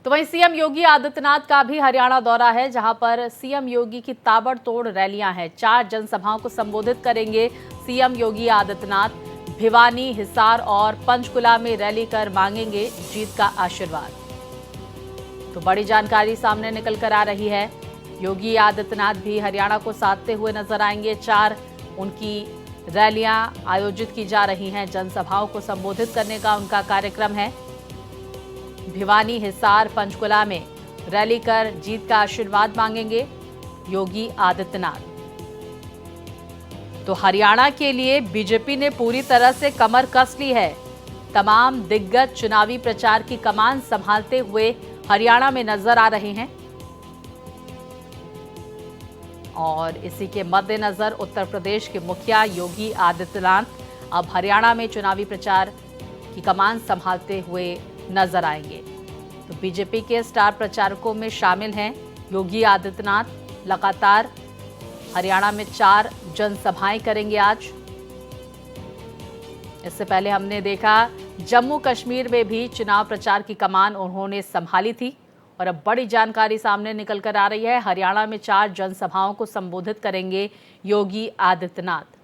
तो वहीं सीएम योगी आदित्यनाथ का भी हरियाणा दौरा है, जहां पर सीएम योगी की ताबड़तोड़ रैलियां हैं। 4 जनसभाओं को संबोधित करेंगे सीएम योगी आदित्यनाथ। भिवानी, हिसार और पंचकुला में रैली कर मांगेंगे जीत का आशीर्वाद। तो बड़ी जानकारी सामने निकल कर आ रही है। योगी आदित्यनाथ भी हरियाणा को साधते हुए नजर आएंगे। 4 उनकी रैलियां आयोजित की जा रही हैं। जनसभाओं को संबोधित करने का उनका कार्यक्रम है। भिवानी, हिसार, पंचकुला में रैली कर जीत का आशीर्वाद मांगेंगे योगी आदित्यनाथ। तो हरियाणा के लिए बीजेपी ने पूरी तरह से कमर कस ली है। तमाम दिग्गज चुनावी प्रचार की कमान संभालते हुए हरियाणा में नजर आ रहे हैं और इसी के मद्देनजर उत्तर प्रदेश के मुखिया योगी आदित्यनाथ अब हरियाणा में चुनावी प्रचार की कमान संभालते हुए नजर आएंगे। तो बीजेपी के स्टार प्रचारकों में शामिल हैं योगी आदित्यनाथ। लगातार हरियाणा में 4 जनसभाएं करेंगे आज। इससे पहले हमने देखा जम्मू कश्मीर में भी चुनाव प्रचार की कमान उन्होंने संभाली थी और अब बड़ी जानकारी सामने निकल कर आ रही है। हरियाणा में 4 जनसभाओं को संबोधित करेंगे योगी आदित्यनाथ।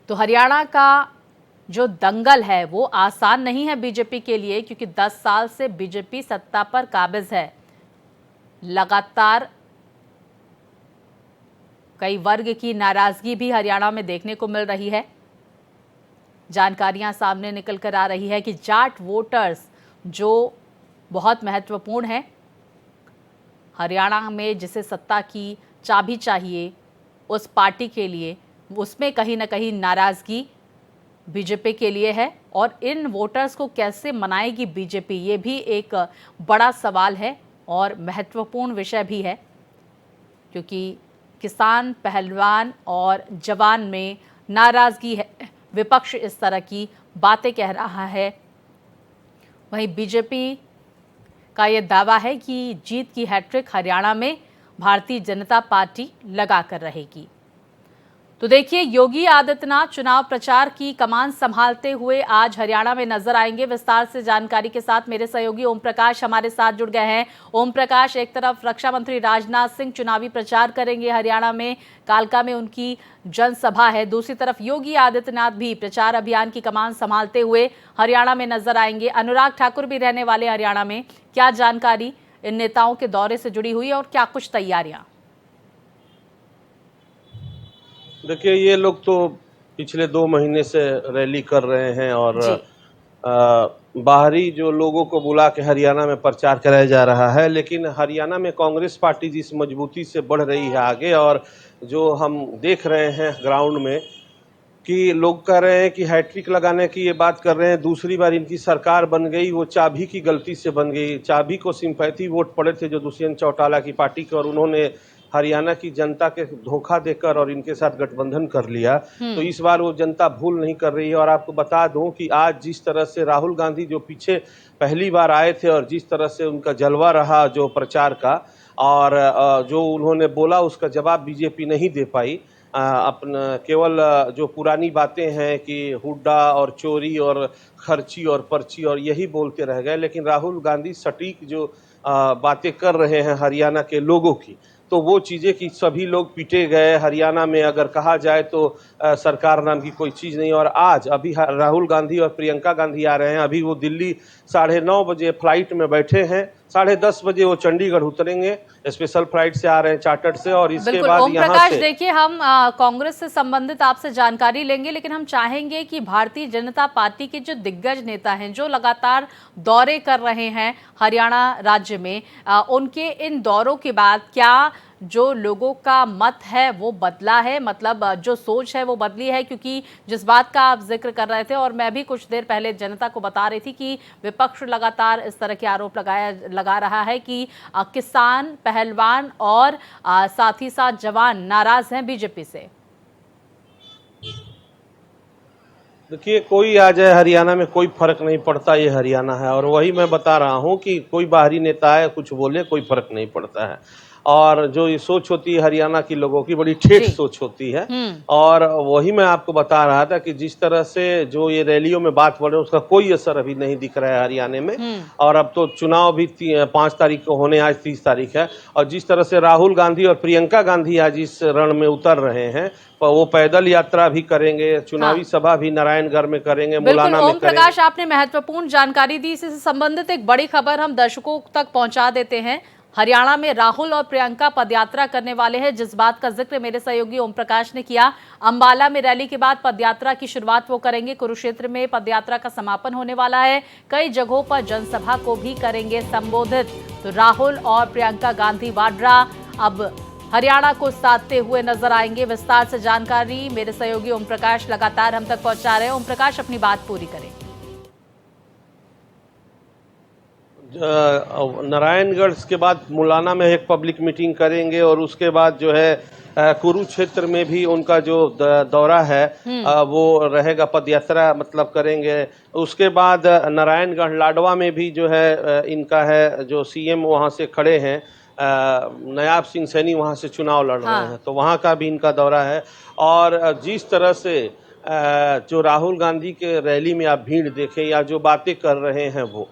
तो हरियाणा का जो दंगल है वो आसान नहीं है बीजेपी के लिए, क्योंकि 10 साल से बीजेपी सत्ता पर काबिज है। लगातार कई वर्ग की नाराजगी भी हरियाणा में देखने को मिल रही है। जानकारियां सामने निकल कर आ रही है कि जाट वोटर्स जो बहुत महत्वपूर्ण है हरियाणा में, जिसे सत्ता की चाबी चाहिए उस पार्टी के लिए, उसमें कहीं ना कहीं नाराजगी बीजेपी के लिए है। और इन वोटर्स को कैसे मनाएगी बीजेपी, ये भी एक बड़ा सवाल है और महत्वपूर्ण विषय भी है, क्योंकि किसान, पहलवान और जवान में नाराजगी है। विपक्ष इस तरह की बातें कह रहा है। वहीं बीजेपी का यह दावा है कि जीत की हैट्रिक हरियाणा में भारतीय जनता पार्टी लगा कर रहेगी। तो देखिए, योगी आदित्यनाथ चुनाव प्रचार की कमान संभालते हुए आज हरियाणा में नजर आएंगे। विस्तार से जानकारी के साथ मेरे सहयोगी ओम प्रकाश हमारे साथ जुड़ गए हैं। ओम प्रकाश, एक तरफ रक्षा मंत्री राजनाथ सिंह चुनावी प्रचार करेंगे हरियाणा में, कालका में उनकी जनसभा है। दूसरी तरफ योगी आदित्यनाथ भी प्रचार अभियान की कमान संभालते हुए हरियाणा में नजर आएंगे। अनुराग ठाकुर भी रहने वाले हरियाणा में। क्या जानकारी इन नेताओं के दौरे से जुड़ी हुई है और क्या कुछ तैयारियां? देखिए, ये लोग तो पिछले 2 महीने से रैली कर रहे हैं और बाहरी जो लोगों को बुला के हरियाणा में प्रचार कराया जा रहा है। लेकिन हरियाणा में कांग्रेस पार्टी जिस मजबूती से बढ़ रही है आगे, और जो हम देख रहे हैं ग्राउंड में कि लोग कह रहे हैं कि हैट्रिक लगाने की ये बात कर रहे हैं। दूसरी बार इनकी सरकार बन गई, वो चाबी की गलती से बन गई। चाबी को सिंपैथी वोट पड़े थे जो दुष्यंत चौटाला की पार्टी के, और उन्होंने हरियाणा की जनता के धोखा देकर और इनके साथ गठबंधन कर लिया। तो इस बार वो जनता भूल नहीं कर रही है। और आपको बता दूं कि आज जिस तरह से राहुल गांधी जो पीछे पहली बार आए थे और जिस तरह से उनका जलवा रहा जो प्रचार का, और जो उन्होंने बोला उसका जवाब बीजेपी नहीं दे पाई। अपना केवल जो पुरानी बातें हैं कि हुड्डा और चोरी और खर्ची और पर्ची और यही बोलते रह गए। लेकिन राहुल गांधी सटीक जो बातें कर रहे हैं हरियाणा के लोगों की, तो वो चीज़ें कि सभी लोग पीटे गए हरियाणा में, अगर कहा जाए तो सरकार नाम की कोई चीज़ नहीं। और आज अभी राहुल गांधी और प्रियंका गांधी आ रहे हैं। अभी वो दिल्ली 9:30 बजे फ्लाइट में बैठे हैं, 10:30 बजे वो चंडीगढ़ उतरेंगे। स्पेशल फ्लाइट से आ रहे हैं, चार्टर्ड से। और इसके बाद ओम यहाँ प्रकाश, से देखिए, हम कांग्रेस से संबंधित आपसे जानकारी लेंगे, लेकिन हम चाहेंगे कि भारतीय जनता पार्टी के जो दिग्गज नेता हैं, जो लगातार दौरे कर रहे हैं हरियाणा राज्य में, उनके इन दौरों के बाद क्या जो लोगों का मत है वो बदला है, मतलब जो सोच है वो बदली है? क्योंकि जिस बात का आप जिक्र कर रहे थे और मैं भी कुछ देर पहले जनता को बता रही थी कि विपक्ष लगातार इस तरह के आरोप लगा रहा है कि किसान, पहलवान और साथ ही साथ जवान नाराज हैं बीजेपी से। देखिए, कोई आ जाए हरियाणा में कोई फर्क नहीं पड़ता, ये हरियाणा है। और वही मैं बता रहा हूँ कि कोई बाहरी नेता है कुछ बोले, कोई फर्क नहीं पड़ता है। और जो ये सोच होती है हरियाणा की लोगों की बड़ी ठेठ जी। सोच होती है। और वही मैं आपको बता रहा था कि जिस तरह से जो ये रैलियों में बात बढ़ रही है उसका कोई असर अभी नहीं दिख रहा है हरियाणा में। और अब तो चुनाव भी 5 तारीख को होने, आज 30 तारीख है। और जिस तरह से राहुल गांधी और प्रियंका गांधी आज इस रण में उतर रहे हैं, वो पैदल यात्रा भी करेंगे, चुनावी हाँ। सभा भी नारायणगढ़ में करेंगे, बिल्कुल मुलाना में ओम करेंगे। प्रकाश, आपने महत्वपूर्ण जानकारी दी। इससे संबंधित एक बड़ी खबर हम दर्शकों तक पहुंचा देते हैं। हरियाणा में राहुल और प्रियंका पदयात्रा करने वाले हैं, जिस बात का जिक्र मेरे सहयोगी ओम प्रकाश ने किया। अंबाला में रैली के बाद पदयात्रा की शुरुआत वो करेंगे। कुरुक्षेत्र में पदयात्रा का समापन होने वाला है। कई जगहों पर जनसभा को भी करेंगे संबोधित। तो राहुल और प्रियंका गांधी वाड्रा अब हरियाणा को साधते हुए नजर आएंगे। विस्तार से जानकारी मेरे सहयोगी ओम प्रकाश लगातार हम तक पहुंचा रहे हैं। ओम प्रकाश, अपनी बात पूरी करें। नारायणगढ़ के बाद मुलाना में एक पब्लिक मीटिंग करेंगे और उसके बाद जो है कुरुक्षेत्र में भी उनका जो दौरा है वो रहेगा, पदयात्रा मतलब करेंगे। उसके बाद नारायणगढ़ लाडवा में भी जो है इनका है, जो सीएम वहां से खड़े हैं नायाब सिंह सैनी, वहां से चुनाव लड़ रहे हैं, तो वहां का भी इनका दौरा है। और जिस तरह से जो राहुल गांधी के रैली में आप भीड़ देखें या जो बातें कर रहे हैं वो,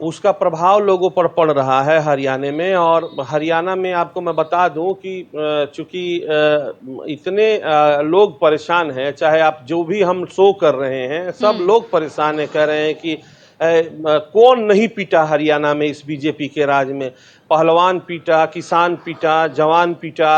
उसका प्रभाव लोगों पर पड़ रहा है हरियाणा में। और हरियाणा में आपको मैं बता दूं कि चूंकि इतने लोग परेशान हैं, चाहे आप जो भी हम शो कर रहे हैं, सब लोग परेशान है, कह रहे हैं कि कौन नहीं पीटा हरियाणा में इस बीजेपी के राज में। पहलवान पीटा, किसान पीटा, जवान पीटा,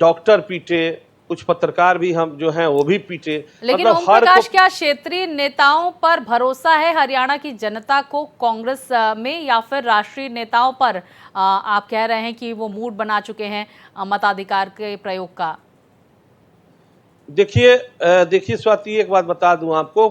डॉक्टर पीटे, कुछ पत्रकार भी हम जो हैं वो भी पीटे। लेकिन मतलब ओम प्रकाश, क्या क्षेत्रीय नेताओं पर भरोसा है हरियाणा की जनता को कांग्रेस में, या फिर राष्ट्रीय नेताओं पर आप कह रहे हैं कि वो मूड बना चुके हैं मताधिकार के प्रयोग का? देखिए स्वाति, एक बात बता दूं आपको,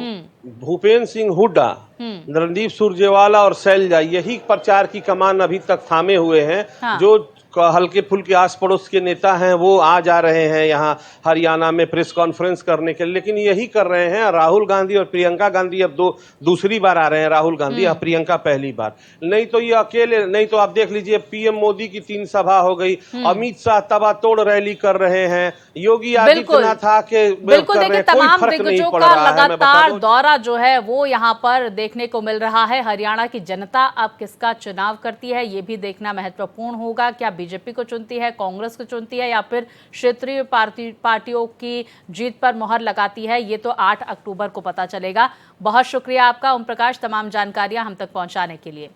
भूपेंद्र सिंह हुड्डा, रणदीप सुरजेवाला और शैलजा यही प्रचार की कमान अभी तक थामे हुए हैं। हाँ। जो हल्के फुल्के आस पड़ोस के नेता हैं वो आ जा रहे हैं यहाँ हरियाणा में प्रेस कॉन्फ्रेंस करने के लिए, लेकिन यही कर रहे हैं। राहुल गांधी और प्रियंका गांधी अब दूसरी बार आ रहे हैं, राहुल गांधी और प्रियंका पहली बार। नहीं तो ये अकेले, नहीं तो आप देख लीजिए पीएम मोदी की 3 सभा हो गई, अमित शाह तबातोड़ रैली कर रहे हैं, योगी आदित्यनाथ आके बिल्कुल देखिए, तमाम दिग्गजों का लगातार दौरा जो है वो यहाँ पर देखने को मिल रहा है। हरियाणा की जनता अब किसका चुनाव करती है, ये भी देखना महत्वपूर्ण होगा। क्या बीजेपी को चुनती है, कांग्रेस को चुनती है, या फिर क्षेत्रीय पार्टियों की जीत पर मोहर लगाती है, ये तो 8 अक्टूबर को पता चलेगा। बहुत शुक्रिया आपका ओम प्रकाश, तमाम जानकारियां हम तक पहुंचाने के लिए।